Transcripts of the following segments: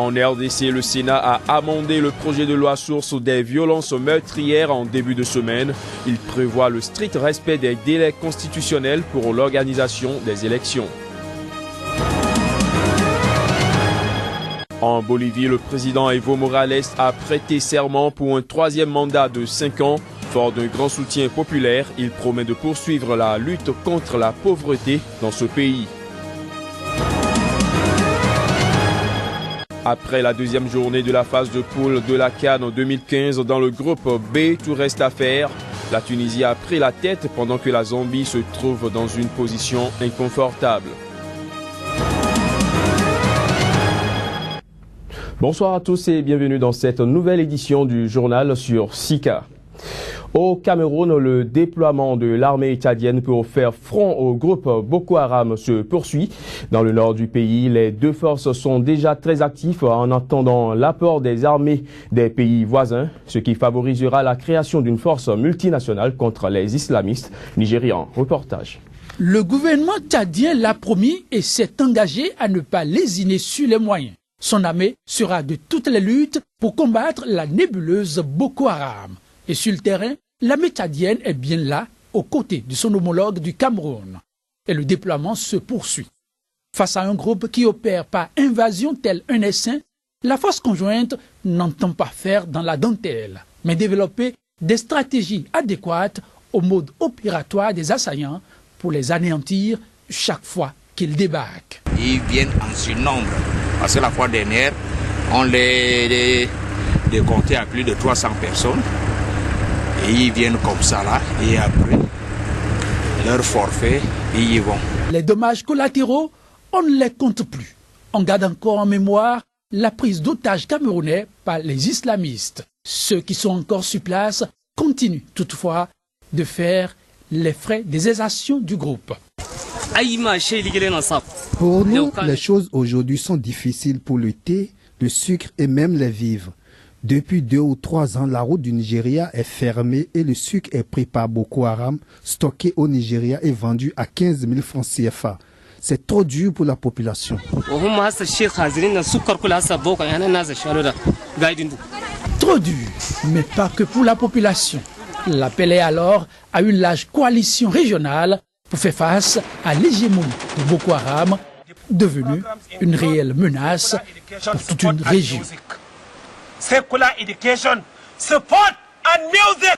En RDC, le Sénat a amendé le projet de loi source des violences meurtrières en début de semaine. Il prévoit le strict respect des délais constitutionnels pour l'organisation des élections. En Bolivie, le président Evo Morales a prêté serment pour un troisième mandat de 5 ans. Fort d'un grand soutien populaire, il promet de poursuivre la lutte contre la pauvreté dans ce pays. Après la deuxième journée de la phase de poule de la CAN en 2015 dans le groupe B, tout reste à faire. La Tunisie a pris la tête pendant que la Zambie se trouve dans une position inconfortable. Bonsoir à tous et bienvenue dans cette nouvelle édition du journal sur Sika. Au Cameroun, le déploiement de l'armée tchadienne pour faire front au groupe Boko Haram se poursuit. Dans le nord du pays, les deux forces sont déjà très actives en attendant l'apport des armées des pays voisins, ce qui favorisera la création d'une force multinationale contre les islamistes nigérians. Reportage. Le gouvernement tchadien l'a promis et s'est engagé à ne pas lésiner sur les moyens. Son armée sera de toutes les luttes pour combattre la nébuleuse Boko Haram. Et sur le terrain, l'armée tchadienne est bien là, aux côtés de son homologue du Cameroun. Et le déploiement se poursuit. Face à un groupe qui opère par invasion tel un essaim, la force conjointe n'entend pas faire dans la dentelle, mais développer des stratégies adéquates au mode opératoire des assaillants pour les anéantir chaque fois qu'ils débarquent. Ils viennent en surnombre, parce que la fois dernière, on les comptait à plus de 300 personnes. Et ils viennent comme ça là, et après, leur forfait, ils y vont. Les dommages collatéraux, on ne les compte plus. On garde encore en mémoire la prise d'otages camerounais par les islamistes. Ceux qui sont encore sur place continuent toutefois de faire les frais des exactions du groupe. Pour nous, les choses aujourd'hui sont difficiles pour le thé, le sucre et même les vivres. Depuis 2 ou 3 ans, la route du Nigeria est fermée et le sucre est pris par Boko Haram, stocké au Nigeria et vendu à 15 000 francs CFA. C'est trop dur pour la population. Trop dur, mais pas que pour la population. L'appel est alors à une large coalition régionale pour faire face à l'hégémonie de Boko Haram, devenue une réelle menace pour toute une région. Secular education, support and music.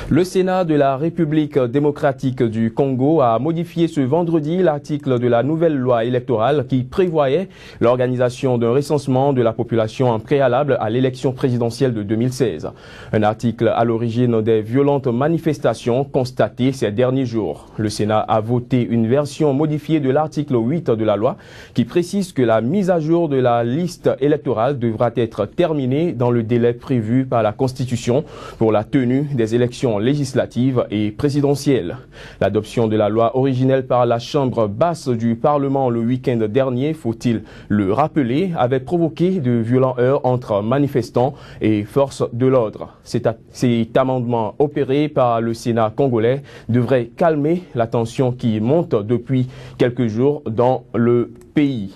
Le Sénat de la République démocratique du Congo a modifié ce vendredi l'article de la nouvelle loi électorale qui prévoyait l'organisation d'un recensement de la population en préalable à l'élection présidentielle de 2016. Un article à l'origine des violentes manifestations constatées ces derniers jours. Le Sénat a voté une version modifiée de l'article 8 de la loi qui précise que la mise à jour de la liste électorale devra être terminée dans le délai prévu par la Constitution pour la tenue des élections législatives et présidentielles. L'adoption de la loi originelle par la Chambre basse du Parlement le week-end dernier, faut-il le rappeler, avait provoqué de violents heurts entre manifestants et forces de l'ordre. Cet amendement opéré par le Sénat congolais devrait calmer la tension qui monte depuis quelques jours dans le pays.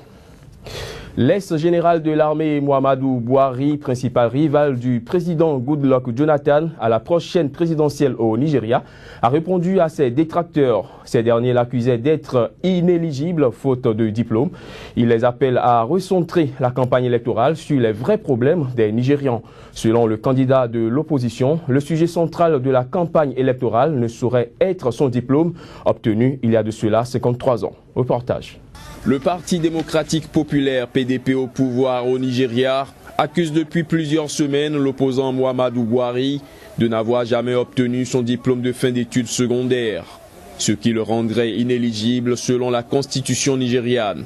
L'ex-général de l'armée Muhammadu Buhari, principal rival du président Goodluck Jonathan à la prochaine présidentielle au Nigeria, a répondu à ses détracteurs. Ces derniers l'accusaient d'être inéligible faute de diplôme. Il les appelle à recentrer la campagne électorale sur les vrais problèmes des Nigérians. Selon le candidat de l'opposition, le sujet central de la campagne électorale ne saurait être son diplôme obtenu il y a de cela 53 ans. Reportage. Le Parti démocratique populaire PDP au pouvoir au Nigeria accuse depuis plusieurs semaines l'opposant Muhammadu Buhari de n'avoir jamais obtenu son diplôme de fin d'études secondaires, ce qui le rendrait inéligible selon la constitution nigériane.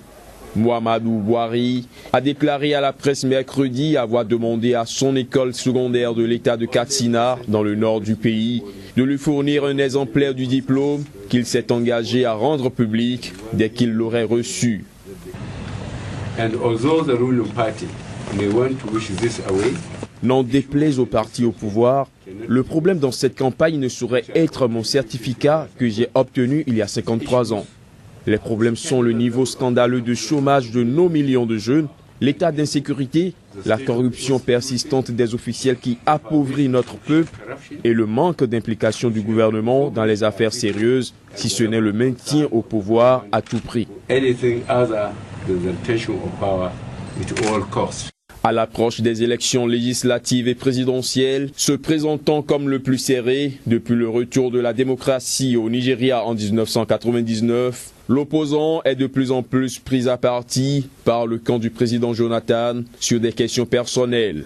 Muhammadu Buhari a déclaré à la presse mercredi avoir demandé à son école secondaire de l'État de Katsina, dans le nord du pays, de lui fournir un exemplaire du diplôme qu'il s'est engagé à rendre public dès qu'il l'aurait reçu. N'en déplaise au parti au pouvoir, le problème dans cette campagne ne saurait être mon certificat que j'ai obtenu il y a 53 ans. Les problèmes sont le niveau scandaleux de chômage de nos millions de jeunes, L'état d'insécurité, la corruption persistante des officiels qui appauvrit notre peuple et le manque d'implication du gouvernement dans les affaires sérieuses, si ce n'est le maintien au pouvoir à tout prix. À l'approche des élections législatives et présidentielles, se présentant comme le plus serré depuis le retour de la démocratie au Nigeria en 1999, l'opposant est de plus en plus pris à partie par le camp du président Jonathan sur des questions personnelles.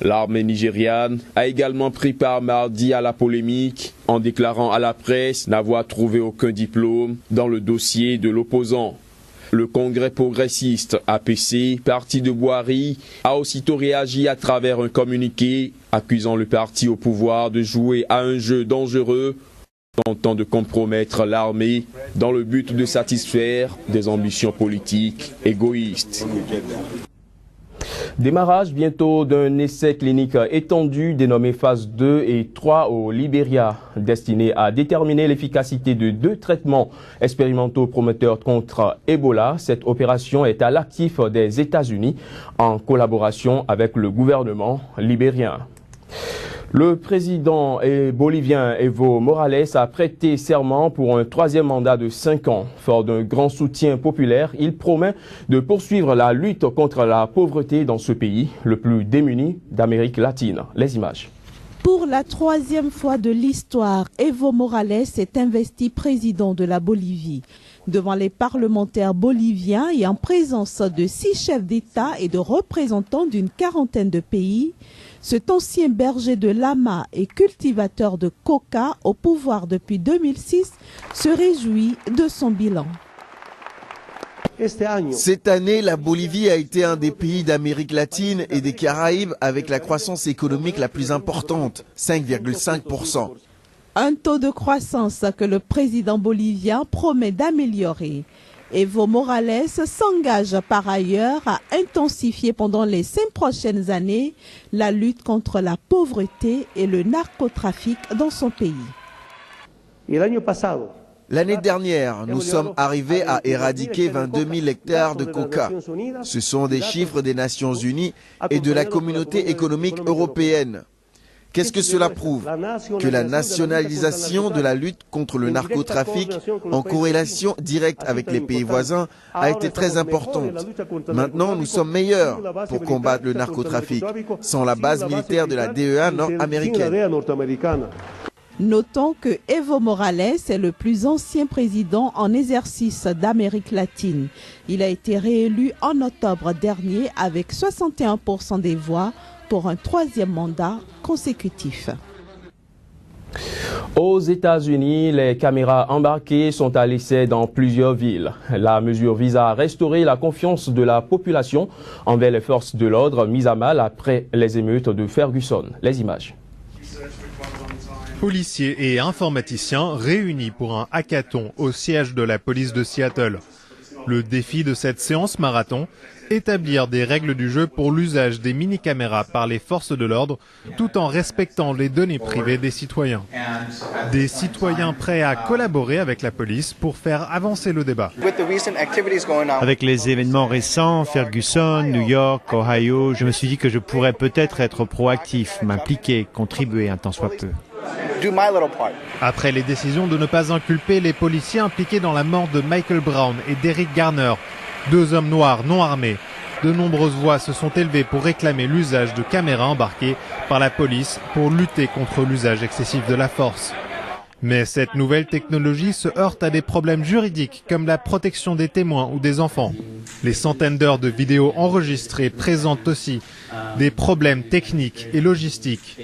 L'armée nigériane a également pris part mardi à la polémique en déclarant à la presse n'avoir trouvé aucun diplôme dans le dossier de l'opposant. Le Congrès progressiste APC, parti de Buhari, a aussitôt réagi à travers un communiqué accusant le parti au pouvoir de jouer à un jeu dangereux tentant de compromettre l'armée dans le but de satisfaire des ambitions politiques égoïstes. Démarrage bientôt d'un essai clinique étendu dénommé phase 2 et 3 au Libéria, destiné à déterminer l'efficacité de 2 traitements expérimentaux prometteurs contre Ebola. Cette opération est à l'actif des États-Unis en collaboration avec le gouvernement libérien. Le président bolivien Evo Morales a prêté serment pour un 3e mandat de 5 ans. Fort d'un grand soutien populaire, il promet de poursuivre la lutte contre la pauvreté dans ce pays, le plus démuni d'Amérique latine. Les images. Pour la 3e fois de l'histoire, Evo Morales est investi président de la Bolivie. Devant les parlementaires boliviens et en présence de 6 chefs d'État et de représentants d'une 40aine de pays, cet ancien berger de lama et cultivateur de coca au pouvoir depuis 2006 se réjouit de son bilan. Cette année, la Bolivie a été un des pays d'Amérique latine et des Caraïbes avec la croissance économique la plus importante, 5,5%. Un taux de croissance que le président bolivien promet d'améliorer. Evo Morales s'engage par ailleurs à intensifier pendant les 5 prochaines années la lutte contre la pauvreté et le narcotrafic dans son pays. L'année dernière, nous sommes arrivés à éradiquer 22 000 hectares de coca. Ce sont des chiffres des Nations Unies et de la Communauté économique européenne. Qu'est-ce que cela prouve? Que la nationalisation de la lutte contre le narcotrafic, en corrélation directe avec les pays voisins, a été très importante. Maintenant, nous sommes meilleurs pour combattre le narcotrafic, sans la base militaire de la DEA nord-américaine. Notons que Evo Morales est le plus ancien président en exercice d'Amérique latine. Il a été réélu en octobre dernier avec 61% des voix pour un 3e mandat consécutif. Aux États-Unis, les caméras embarquées sont à l'essai dans plusieurs villes. La mesure vise à restaurer la confiance de la population envers les forces de l'ordre mises à mal après les émeutes de Ferguson. Les images. Policiers et informaticiens réunis pour un hackathon au siège de la police de Seattle. Le défi de cette séance marathon, établir des règles du jeu pour l'usage des mini-caméras par les forces de l'ordre, tout en respectant les données privées des citoyens. Des citoyens prêts à collaborer avec la police pour faire avancer le débat. Avec les événements récents, Ferguson, New York, Ohio, je me suis dit que je pourrais peut-être être proactif, m'impliquer, contribuer un tant soit peu. Après les décisions de ne pas inculper les policiers impliqués dans la mort de Michael Brown et d'Eric Garner, 2 hommes noirs non armés, de nombreuses voix se sont élevées pour réclamer l'usage de caméras embarquées par la police pour lutter contre l'usage excessif de la force. Mais cette nouvelle technologie se heurte à des problèmes juridiques comme la protection des témoins ou des enfants. Les centaines d'heures de vidéos enregistrées présentent aussi des problèmes techniques et logistiques.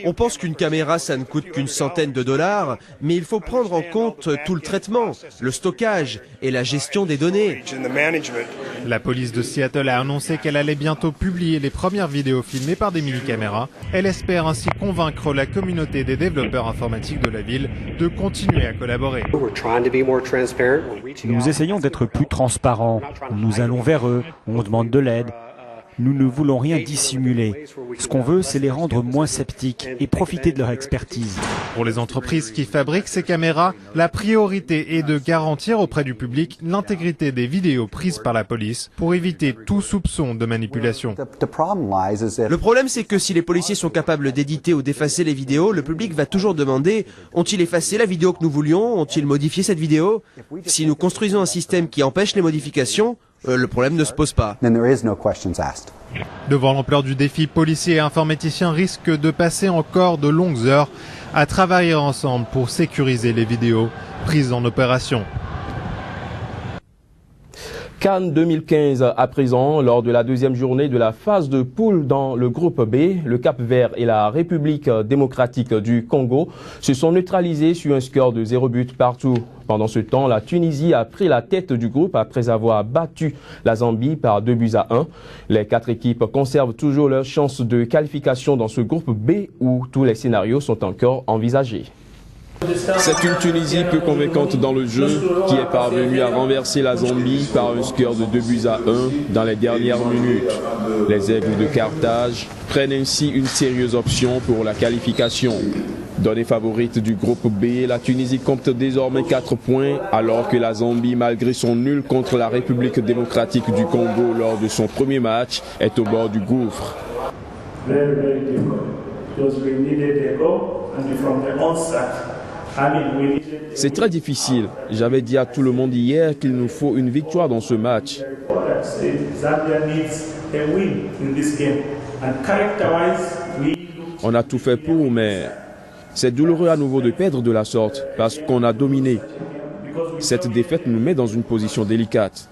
On pense qu'une caméra, ça ne coûte qu'une centaine de dollars, mais il faut prendre en compte tout le traitement, le stockage et la gestion des données. La police de Seattle a annoncé qu'elle allait bientôt publier les premières vidéos filmées par des mini-caméras. Elle espère ainsi convaincre la communauté des développeurs informatiques de la ville de continuer à collaborer. Nous essayons d'être plus transparents. Nous allons vers eux, on demande de l'aide. nous ne voulons rien dissimuler. Ce qu'on veut, c'est les rendre moins sceptiques et profiter de leur expertise. Pour les entreprises qui fabriquent ces caméras, la priorité est de garantir auprès du public l'intégrité des vidéos prises par la police pour éviter tout soupçon de manipulation. Le problème, c'est que si les policiers sont capables d'éditer ou d'effacer les vidéos, le public va toujours demander « Ont-ils effacé la vidéo que nous voulions? Ont-ils modifié cette vidéo ?» Si nous construisons un système qui empêche les modifications, le problème ne se pose pas. Devant l'ampleur du défi, policiers et informaticiens risquent de passer encore de longues heures à travailler ensemble pour sécuriser les vidéos prises en opération. Cannes 2015 à présent, lors de la deuxième journée de la phase de poule dans le groupe B, le Cap-Vert et la République démocratique du Congo se sont neutralisés sur un score de 0 but partout. Pendant ce temps, la Tunisie a pris la tête du groupe après avoir battu la Zambie par 2-1. Les 4 équipes conservent toujours leur chance de qualification dans ce groupe B où tous les scénarios sont encore envisagés. C'est une Tunisie peu convaincante dans le jeu qui est parvenue à renverser la Zambie par un score de 2-1 dans les dernières minutes. Les Aigles de Carthage prennent ainsi une sérieuse option pour la qualification. Donnée favorite du groupe B, la Tunisie compte désormais 4 points alors que la Zambie, malgré son nul contre la République démocratique du Congo lors de son premier match, est au bord du gouffre. C'est très difficile. J'avais dit à tout le monde hier qu'il nous faut une victoire dans ce match. On a tout fait pour, mais c'est douloureux à nouveau de perdre de la sorte parce qu'on a dominé. Cette défaite nous met dans une position délicate.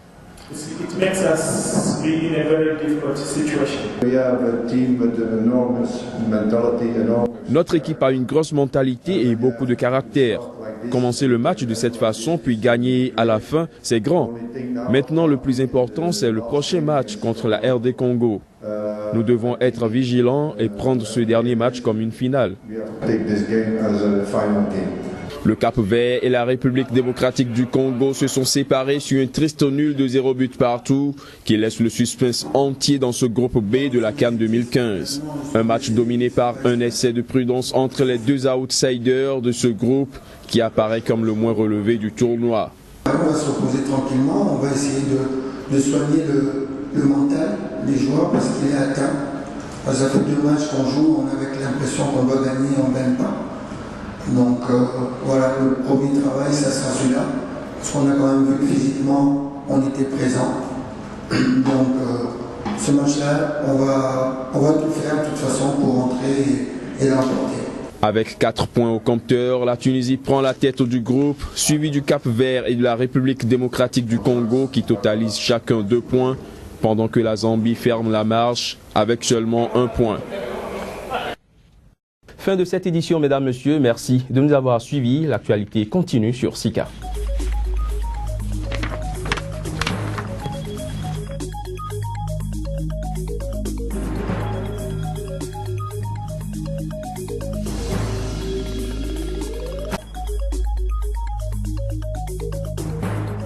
Notre équipe a une grosse mentalité et beaucoup de caractère. Commencer le match de cette façon puis gagner à la fin, c'est grand. Maintenant, le plus important, c'est le prochain match contre la RD Congo. Nous devons être vigilants et prendre ce dernier match comme une finale. Le Cap-Vert et la République démocratique du Congo se sont séparés sur un triste nul de 0 but partout qui laisse le suspense entier dans ce groupe B de la Cannes 2015. Un match dominé par un essai de prudence entre les deux outsiders de ce groupe qui apparaît comme le moins relevé du tournoi. On va se reposer tranquillement, on va essayer de soigner le mental des joueurs parce qu'il est atteint. Ça fait 2 matchs qu'on joue, on avait l'impression qu'on doit gagner, on ne gagne pas. Donc voilà, le premier travail, ça sera celui-là. Parce qu'on a quand même vu que physiquement, on était présent. Donc ce match-là, on va tout faire de toute façon pour rentrer et l'emporter. Avec 4 points au compteur, la Tunisie prend la tête du groupe, suivi du Cap-Vert et de la République démocratique du Congo qui totalisent chacun 2 points, pendant que la Zambie ferme la marche avec seulement 1 point. Fin de cette édition, mesdames, messieurs. Merci de nous avoir suivis. L'actualité continue sur Sika.